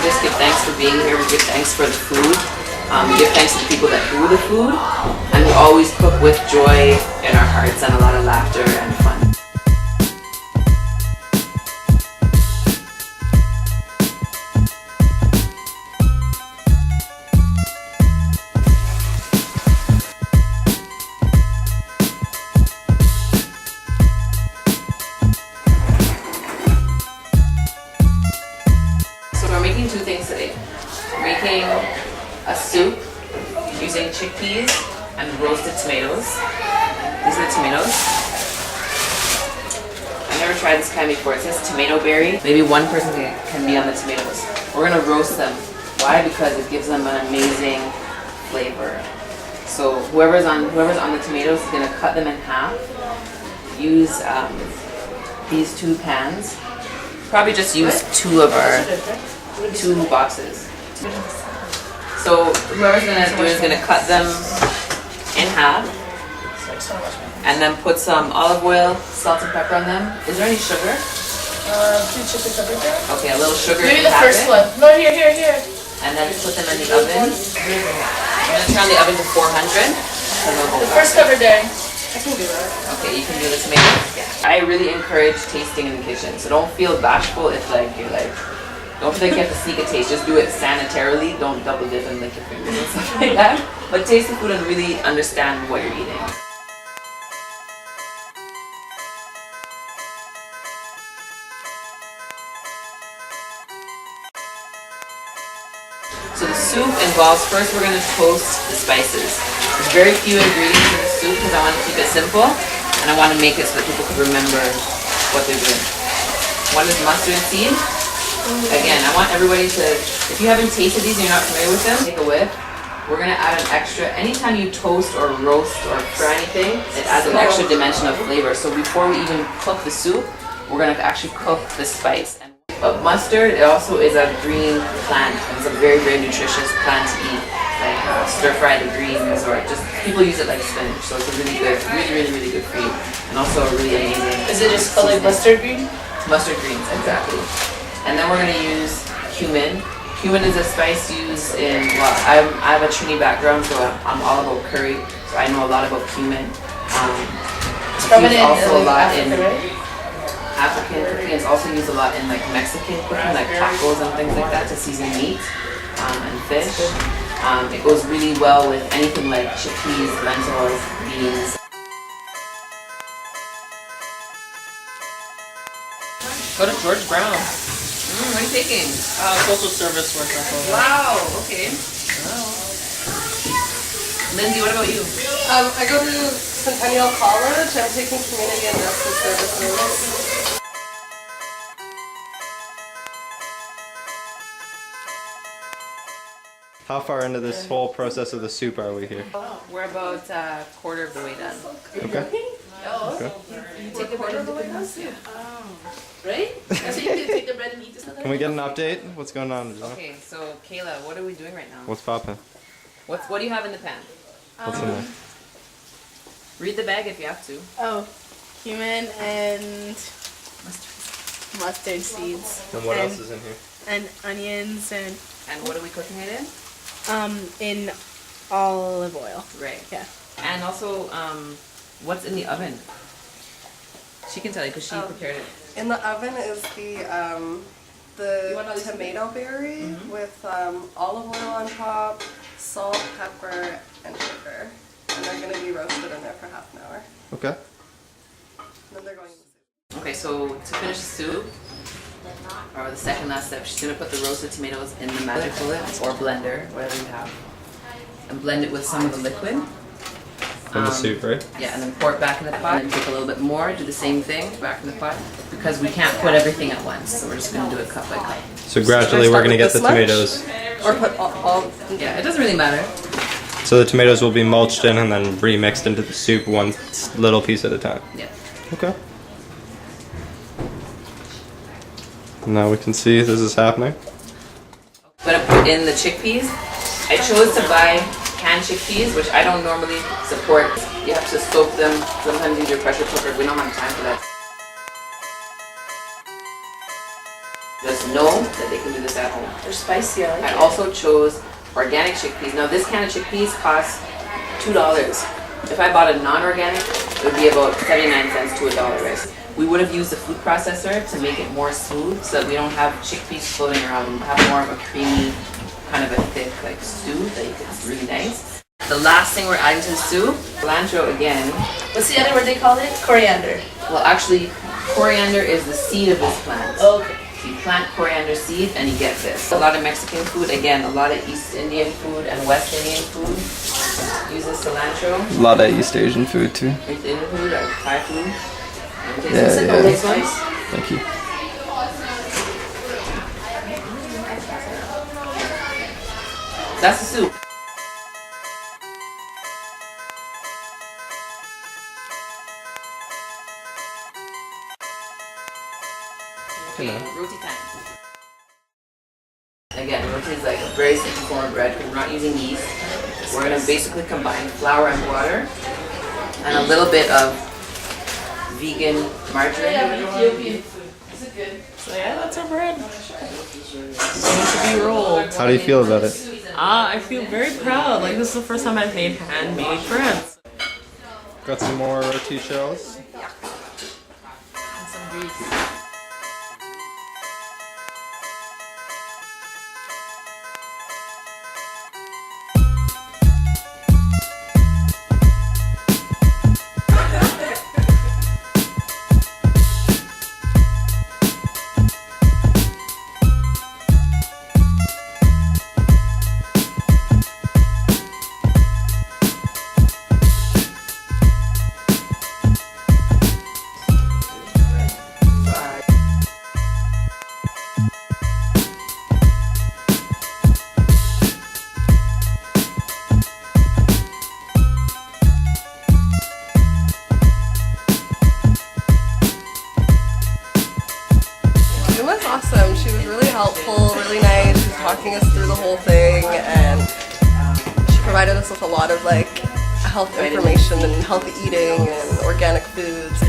just give thanks for being here. We give thanks for the food. We give thanks to the people that grew the food. And we always cook with joy in our hearts and a lot of laughter and fun. Making two things today. Making a soup using chickpeas and roasted tomatoes. These are the tomatoes. I've never tried this kind before. It says tomato berry. Maybe one person can be on the tomatoes. We're gonna roast them. Why? Because it gives them an amazing flavor. So whoever's on the tomatoes is gonna cut them in half. Use these two pans. Probably just use two boxes. So whoever's gonna do is gonna cut them in half and then put some olive oil, salt and pepper on them. Is there any sugar? Okay, a little sugar. Maybe the first one. No, here. And then put them in the oven. I'm gonna turn the oven to 400. The first cover there. I can do that. Okay, you can do the tomatoes. Yeah. I really encourage tasting in the kitchen, so don't feel bashful if don't feel like you have to sneak a taste. Just do it sanitarily. Don't double dip and lick your fingers and stuff like that. But taste the food and really understand what you're eating. So the soup involves, first we're going to toast the spices. There's very few ingredients in the soup because I want to keep it simple and I want to make it so that people can remember what they're doing. One is mustard seed. Again, I want everybody to, if you haven't tasted these and you're not familiar with them, take a whiff. We're going to add an extra, anytime you toast or roast or fry anything, it adds an extra dimension of flavor. So before we even cook the soup, we're going to actually cook the spice. But mustard, it also is a green plant, and it's a very, very nutritious plant to eat. Like stir fry the greens, or just, people use it like spinach. So it's a really good, really good for you. And also a really amazing. Is it just called like mustard green? Mustard greens, exactly. And then we're going to use cumin. Cumin is a spice used in, well, I have a Trini background, so I'm all about curry, so I know a lot about cumin. It's used also a lot in African cooking. It's also used a lot in like Mexican cooking, like tacos and things like that, to season meat and fish. It goes really well with anything like chickpeas, lentils, beans. Go to George Brown. What are you taking? Social service worker. Wow, okay. Wow. Lindsay, what about you? I go to Centennial College. I'm taking community and justice services. How far into this whole process of the soup are we here? We're about a quarter of the way done. Okay. Okay. You take the quarter of the way done? Right? So you can take the bread and eat this. Can we get an update? What's going on? Okay, so Kayla, what are we doing right now? What's poppin'? What do you have in the pan? What's in there? Read the bag if you have to. Oh, cumin and mustard seeds. And what else is in here? And onions and. And what are we cooking it in? In olive oil. Right. Yeah. And also, what's in the oven? She can tell you because she prepared it. In the oven is the tomato berry with olive oil on top, salt, pepper, and sugar. And they're going to be roasted in there for half an hour. Okay. And then they're going in the soup. Okay, so to finish the soup, or the second last step, she's going to put the roasted tomatoes in the magic bullet or blender, whatever you have, and blend it with some of the liquid. From the soup, right? Yeah, and then pour it back in the pot, and take a little bit more, do the same thing, back in the pot, because we can't put everything at once, so we're just going to do it cup by cup. So gradually we're going to get the tomatoes. Or put all Yeah, it doesn't really matter. So the tomatoes will be mulched in and then remixed into the soup one little piece at a time. Yeah. Okay. Now we can see this is happening. I'm going to put in the chickpeas. I chose to buy canned chickpeas, which I don't normally support. You have to soak them, sometimes use your pressure cooker. We don't have time for that. Just know that they can do this at home. They're spicy, I like I it. also chose organic chickpeas. Now this can of chickpeas costs $2. If I bought a non-organic, it would be about 79 cents to $1, right? We would have used a food processor to make it more smooth so that we don't have chickpeas floating around and have more of a creamy, kind of a thick like stew that it's really nice. The last thing we're adding to the soup, cilantro again. What's the other word they call it? Coriander. Well, actually, coriander is the seed of this plant. Okay. So you plant coriander seed and you get this. A lot of Mexican food, again, a lot of East Indian food and West Indian food uses cilantro. A lot of East Asian food too. East Indian food or Thai food. Yeah. This one. Thank you. That's the soup. Okay, roti time. Again, roti is like a very simple form of bread because we're not using yeast. We're going to basically combine flour and water and a little bit of vegan margarine. Ethiopian food. Is it good? So yeah, that's our bread. Going to be rolled. How do you feel about it? I feel very proud. Like this is the first time I've made handmade bread. Got some more roti shells. And some grease. It was awesome. She was really helpful, really nice. She was talking us through the whole thing, and she provided us with a lot of like health information and healthy eating and organic foods.